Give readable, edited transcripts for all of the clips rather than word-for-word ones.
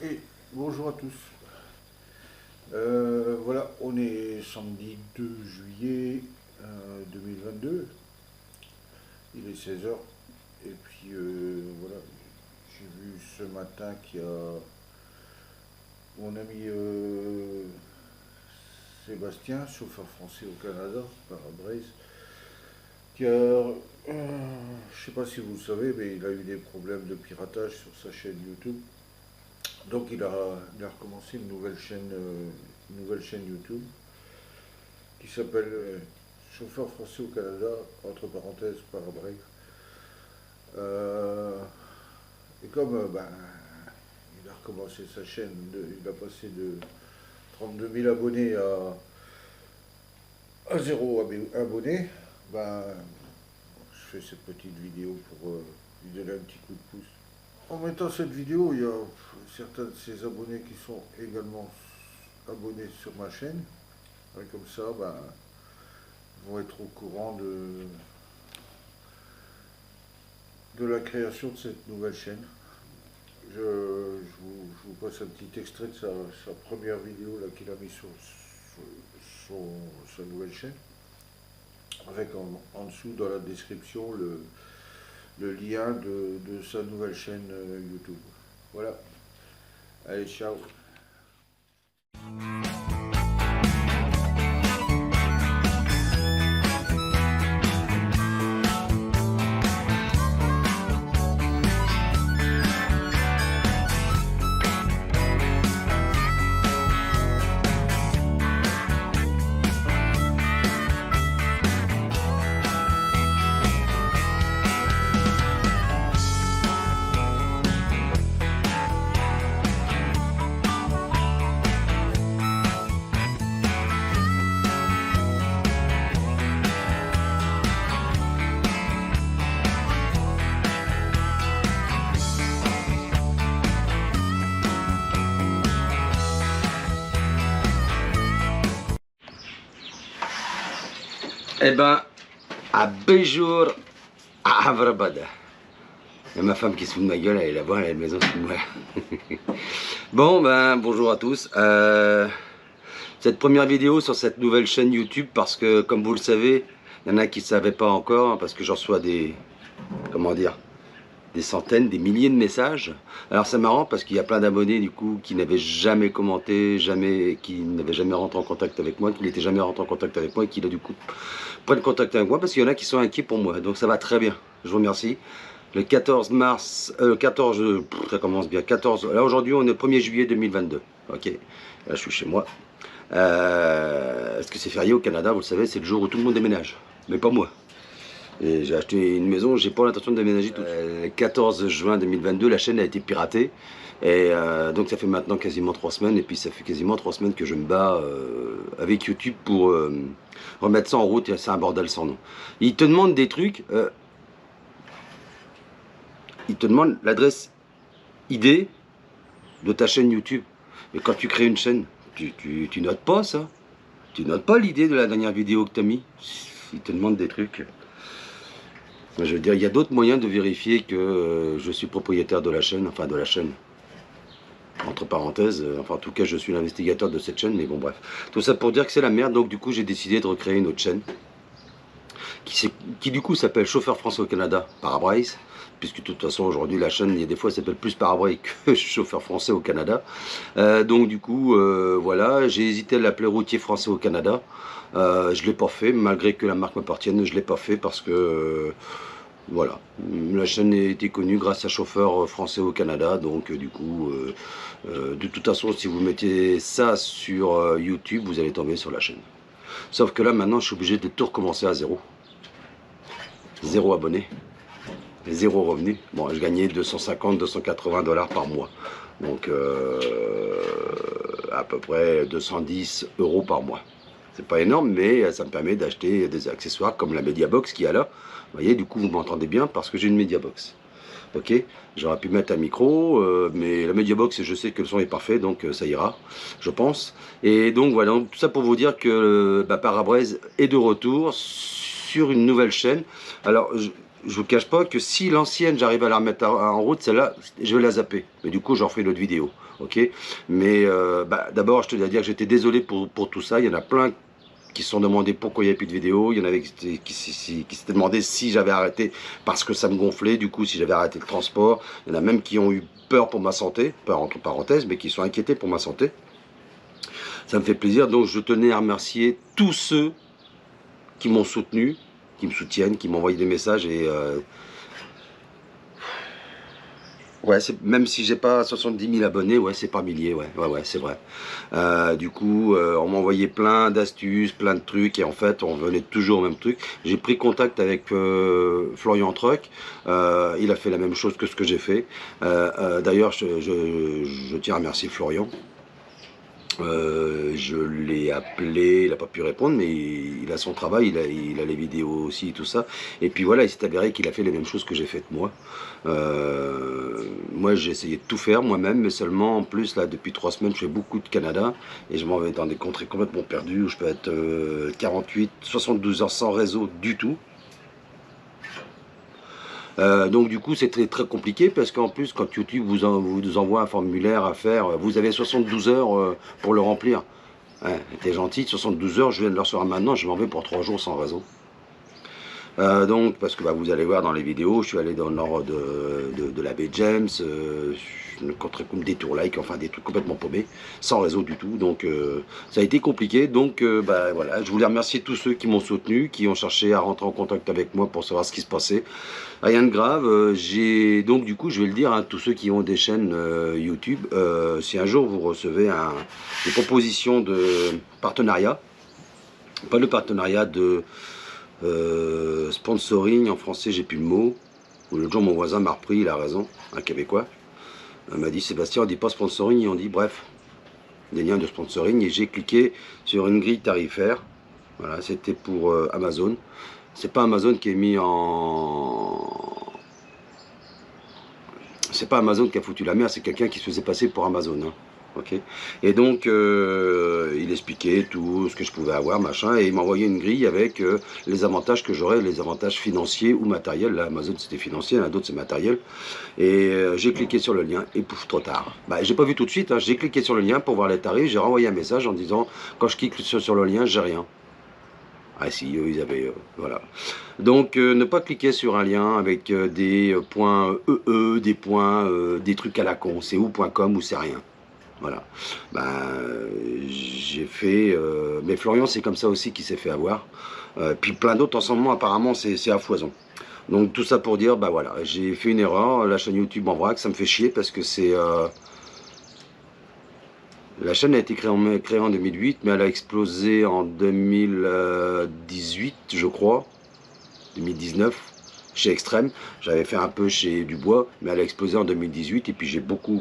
Et bonjour à tous. Voilà, on est samedi 2 juillet 2022. Il est 16 h. Et puis voilà, j'ai vu ce matin qu'il y a mon ami Sébastien, chauffeur français au Canada, par Braise, qui a, je sais pas si vous le savez, mais il a eu des problèmes de piratage sur sa chaîne YouTube. Donc il a recommencé une nouvelle chaîne YouTube qui s'appelle Chauffeur français au Canada, entre parenthèses, parabrève. Euh, et comme il a recommencé sa chaîne, il a passé de 32 000 abonnés à 0 abonnés, ben, je fais cette petite vidéo pour lui donner un petit coup de pouce. En mettant cette vidéo, il y a certains de ses abonnés qui sont également abonnés sur ma chaîne. Et comme ça, ben, ils vont être au courant de la création de cette nouvelle chaîne. Je vous passe un petit extrait de sa première vidéo qu'il a mis sur sa nouvelle chaîne, avec en dessous dans la description le lien de sa nouvelle chaîne YouTube. Voilà, allez, ciao. Eh ben, à Béjour, à Avrabada. Il y a ma femme qui se fout de ma gueule, elle est là-bas, elle est à la maison, se fout de moi. Bon, ben, bonjour à tous. Cette première vidéo sur cette nouvelle chaîne YouTube, parce que, comme vous le savez, il y en a qui ne savaient pas encore, hein, parce que j'en reçois des, comment dire, des centaines, des milliers de messages. Alors c'est marrant parce qu'il y a plein d'abonnés du coup qui n'avaient jamais commenté, qui n'avaient jamais rentré en contact avec moi, qui n'étaient jamais rentré en contact avec moi et qui là du coup prennent contact avec moi parce qu'il y en a qui sont inquiets pour moi. Donc ça va très bien, je vous remercie. Le 14 mars, 14, ça commence bien, 14, là aujourd'hui on est le 1er juillet 2022, ok, là je suis chez moi. Est-ce que c'est férié au Canada, vous le savez, c'est le jour où tout le monde déménage, mais pas moi. Et j'ai acheté une maison, j'ai pas l'intention de déménager tout de suite. Le 14 juin 2022, la chaîne a été piratée. Et donc ça fait maintenant quasiment 3 semaines. Et puis ça fait quasiment 3 semaines que je me bats avec YouTube pour remettre ça en route. Et c'est un bordel sans nom. Ils te demandent des trucs. Ils te demandent l'adresse ID de ta chaîne YouTube. Mais quand tu crées une chaîne, tu notes pas ça. Tu notes pas l'idée de la dernière vidéo que tu as mis. Ils te demandent des trucs. Je veux dire, il y a d'autres moyens de vérifier que je suis propriétaire de la chaîne, enfin de la chaîne, entre parenthèses, enfin en tout cas je suis l'investigateur de cette chaîne, mais bon bref. Tout ça pour dire que c'est la merde, donc du coup j'ai décidé de recréer une autre chaîne, qui du coup s'appelle Chauffeur français au Canada, Parabraise, puisque de toute façon aujourd'hui la chaîne, il y a des fois, s'appelle plus Parabraise que Chauffeur français au Canada. Donc du coup, voilà, j'ai hésité à l'appeler Routier français au Canada. Je ne l'ai pas fait, malgré que la marque m'appartienne, je ne l'ai pas fait parce que... voilà, la chaîne a été connue grâce à Chauffeur français au Canada, donc du coup, de toute façon, si vous mettez ça sur YouTube, vous allez tomber sur la chaîne. Sauf que là, maintenant, je suis obligé de tout recommencer à zéro. Zéro abonné, zéro revenu. Bon, je gagnais 250-280 $ par mois, donc à peu près 210 € par mois. C'est pas énorme, mais ça me permet d'acheter des accessoires comme la Mediabox qui est là. Vous voyez, du coup, vous m'entendez bien parce que j'ai une Mediabox. Ok, j'aurais pu mettre un micro, mais la Mediabox, je sais que le son est parfait, donc ça ira, je pense. Et donc voilà, donc, tout ça pour vous dire que Parabraise est de retour sur une nouvelle chaîne. Alors, je vous cache pas que si l'ancienne, j'arrive à la remettre en route, celle-là, je vais la zapper. Mais du coup, j'en ferai une autre vidéo. Ok. Mais d'abord, je te dois dire que j'étais désolé pour tout ça. Il y en a plein qui se sont demandé pourquoi il n'y avait plus de vidéos. Il y en avait qui s'étaient demandé si j'avais arrêté parce que ça me gonflait, du coup, si j'avais arrêté le transport. Il y en a même qui ont eu peur pour ma santé, peur entre parenthèses, mais qui sont inquiétés pour ma santé. Ça me fait plaisir, donc je tenais à remercier tous ceux qui m'ont soutenu, qui me soutiennent, qui m'ont envoyé des messages et ouais, même si j'ai pas 70 000 abonnés, ouais, c'est pas milliers, ouais, c'est vrai. Du coup, on m'a envoyé plein d'astuces, plein de trucs, et en fait, on venait toujours au même truc. J'ai pris contact avec Florian Truc, il a fait la même chose que ce que j'ai fait. D'ailleurs, je tiens à remercier Florian. Je l'ai appelé, il n'a pas pu répondre, mais il a son travail, il a les vidéos aussi, tout ça. Et puis voilà, il s'est avéré qu'il a fait les mêmes choses que j'ai faites moi. Moi, j'ai essayé de tout faire moi-même, mais seulement, en plus, là, depuis 3 semaines, je fais beaucoup de Canada, et je m'en vais dans des contrées complètement perdues, où je peux être 48, 72 heures sans réseau du tout. Donc du coup c'était très compliqué parce qu'en plus quand YouTube vous envoie un formulaire à faire, vous avez 72 heures pour le remplir. Ouais, t'es gentil, 72 heures, je viens de le recevoir maintenant, je m'en vais pour 3 jours sans réseau. Donc, parce que vous allez voir dans les vidéos, je suis allé dans le nord de la baie James, une contrée comme des tours like, enfin des trucs complètement paumés, sans réseau du tout. Donc, ça a été compliqué. Donc, voilà, je voulais remercier tous ceux qui m'ont soutenu, qui ont cherché à rentrer en contact avec moi pour savoir ce qui se passait. Rien de grave. Donc, du coup, je vais le dire, hein, tous ceux qui ont des chaînes YouTube, si un jour vous recevez des propositions de partenariat, pas de partenariat de sponsoring, en français j'ai plus le mot. L'autre jour mon voisin m'a repris, il a raison, un Québécois. M'a dit Sébastien, on dit pas sponsoring, on dit bref, des liens de sponsoring, et j'ai cliqué sur une grille tarifaire. Voilà, c'était pour Amazon. C'est pas Amazon qui est mis en... C'est pas Amazon qui a foutu la merde, c'est quelqu'un qui se faisait passer pour Amazon. Hein. Okay. Et donc il expliquait tout ce que je pouvais avoir, machin, et il m'envoyait une grille avec les avantages que j'aurais, les avantages financiers ou matériels. Là, Amazon c'était financier, là d'autres c'est matériel. Et j'ai cliqué sur le lien et pouf, trop tard. J'ai pas vu tout de suite, hein. J'ai cliqué sur le lien pour voir les tarifs, j'ai renvoyé un message en disant quand je clique sur le lien, j'ai rien. Ah si, eux, ils avaient... voilà. Donc, ne pas cliquer sur un lien avec des points des points, des trucs à la con. C'est ou.com ou c'est rien. Voilà. J'ai fait... mais Florian, c'est comme ça aussi qu'il s'est fait avoir. Puis plein d'autres, en ce moment, apparemment, c'est à foison. Donc, tout ça pour dire, voilà, j'ai fait une erreur. La chaîne YouTube en vrac, ça me fait chier parce que c'est... La chaîne a été créée en 2008, mais elle a explosé en 2018, je crois. 2019, chez Extrême. J'avais fait un peu chez Dubois, mais elle a explosé en 2018. Et puis j'ai beaucoup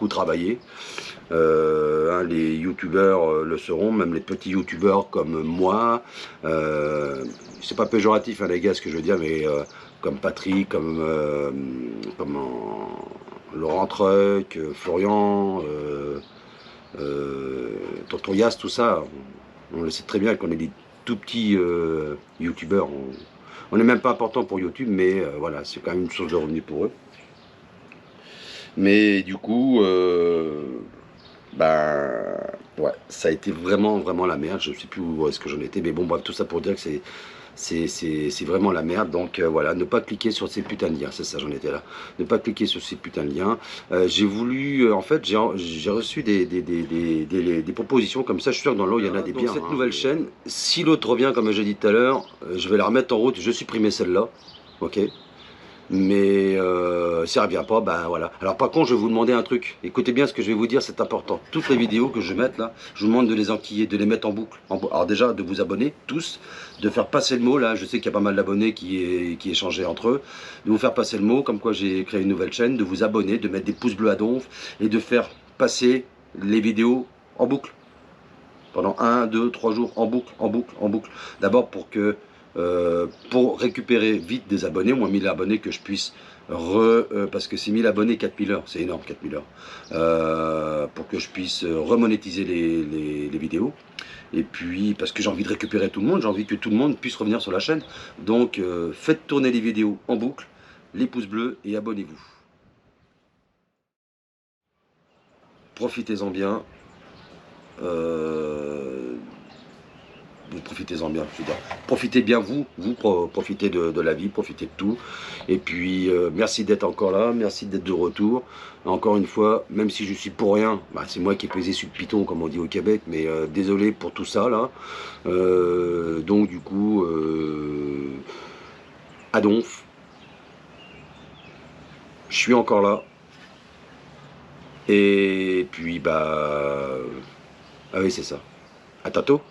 travaillé. Les youtubeurs le seront, même les petits youtubeurs comme moi. C'est pas péjoratif, hein, les gars, ce que je veux dire, mais comme Patrick, comme Laurent Truc, Florian, Tonton Yas, tout ça, on le sait très bien qu'on est des tout petits youtubeurs. On n'est même pas important pour YouTube, mais voilà, c'est quand même une source de revenus pour eux. Mais du coup, ouais, ça a été vraiment la merde. Je ne sais plus où est-ce que j'en étais, mais bon, bref, tout ça pour dire que c'est vraiment la merde. Donc voilà, ne pas cliquer sur ces putains de liens, c'est ça, j'en étais là. Ne pas cliquer sur ces putains de liens. J'ai voulu, en fait, j'ai reçu des propositions comme ça. Je suis sûr que dans l'eau, il y en a des biens. Cette nouvelle chaîne, si l'autre revient, comme j'ai dit tout à l'heure, je vais la remettre en route. Je supprimer celle-là, ok. Mais si elle revient pas, voilà. Alors par contre, je vais vous demander un truc. Écoutez bien ce que je vais vous dire, c'est important. Toutes les vidéos que je vais mettre là, je vous demande de les enquiller, de les mettre en boucle. Alors déjà, de vous abonner, tous, de faire passer le mot, là, je sais qu'il y a pas mal d'abonnés qui échangeaient entre eux, de vous faire passer le mot, comme quoi j'ai créé une nouvelle chaîne, de vous abonner, de mettre des pouces bleus à donf, et de faire passer les vidéos en boucle. Pendant 1, 2, 3 jours, en boucle. D'abord pour récupérer vite des abonnés, au moins 1000 abonnés, que je puisse parce que c'est 1000 abonnés, 4000 heures, c'est énorme 4000 heures, pour que je puisse remonétiser les vidéos. Et puis parce que j'ai envie de récupérer tout le monde, j'ai envie que tout le monde puisse revenir sur la chaîne. Donc faites tourner les vidéos en boucle, les pouces bleus et abonnez-vous. Profitez-en bien. Profitez-en bien, je veux dire. Profitez bien vous profitez de la vie, profitez de tout. Et puis merci d'être encore là, merci d'être de retour. Encore une fois, même si je suis pour rien, bah, c'est moi qui ai pesé sur le piton comme on dit au Québec, mais désolé pour tout ça là. Donc du coup, à donf, je suis encore là. Et puis bah, ah oui c'est ça. À tantôt.